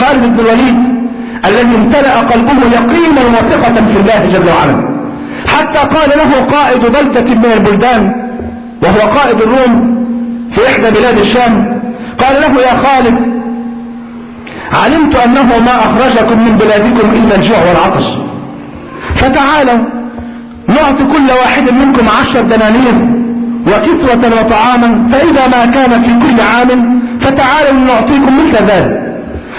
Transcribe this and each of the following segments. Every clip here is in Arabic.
خالد بن الوليد الذي امتلأ قلبه يقينا وثقة في الله جل وعلا، حتى قال له قائد بلدة من البلدان وهو قائد الروم في إحدى بلاد الشام، قال له يا خالد علمت أنه ما أخرجكم من بلادكم إلا الجوع والعطش، فتعالوا نعطي كل واحد منكم 10 دنانير وكسوة وطعاما، فإذا ما كان في كل عام فتعالوا نعطيكم مثل ذلك.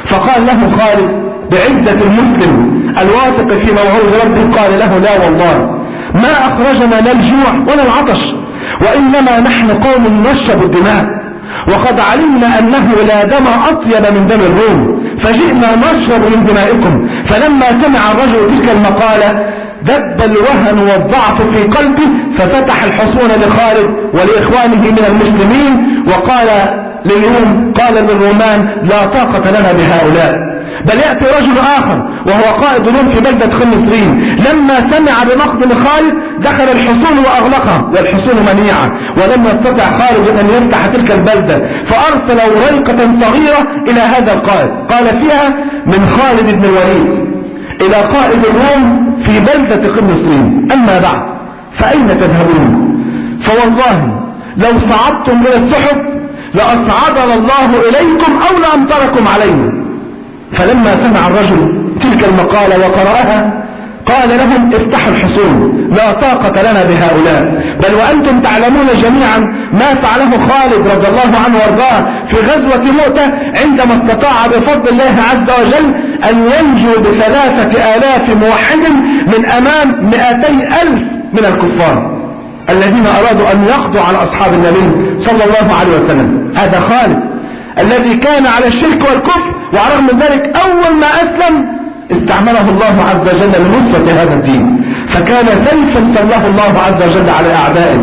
فقال له خالد بعزة المسلم الواثق في موعود ربه، قال له لا والله ما أخرجنا لا الجوع ولا العطش، وإنما نحن قوم نشرب الدماء، وقد علمنا أنه لا دم أطيب من دم الروم، فجئنا نشرب من دمائكم. فلما سمع الرجل تلك المقالة دب الوهن والضعف في قلبه، ففتح الحصون لخالد ولإخوانه من المسلمين، وقال للروم، قال للرومان لا طاقة لنا بهؤلاء. بل يأتي رجل آخر وهو قائد روم في بلدة خنسرين، لما سمع بمقدم خالد دخل الحصون وأغلقها، والحصون منيعة، ولم يستطع خالد أن يفتح تلك البلدة، فأرسل وريقة صغيرة إلى هذا القائد قال فيها من خالد بن الوليد إلى قائد الروم في بلدة خنسرين، أما بعد فأين تذهبون؟ فوالله لو صعدتم إلى السحب لأصعدنا الله إليكم أو لأمطركم علينا. فلما سمع الرجل تلك المقالة وقرأها قال لهم افتحوا الحصون، لا طاقة لنا بهؤلاء. بل وأنتم تعلمون جميعا ما فعله خالد رضي الله عنه وارضاه في غزوة مؤتة، عندما استطاع بفضل الله عز وجل أن ينجو ب3,000 موحد من أمام 200,000 من الكفار الذين أرادوا أن يقضوا على أصحاب النبي صلى الله عليه وسلم. هذا خالد الذي كان على الشرك والكفر، وعلى من ذلك أول ما أسلم استعمله الله عز وجل لنصرة هذا الدين، فكان سيفا سله الله عز وجل على أعدائه.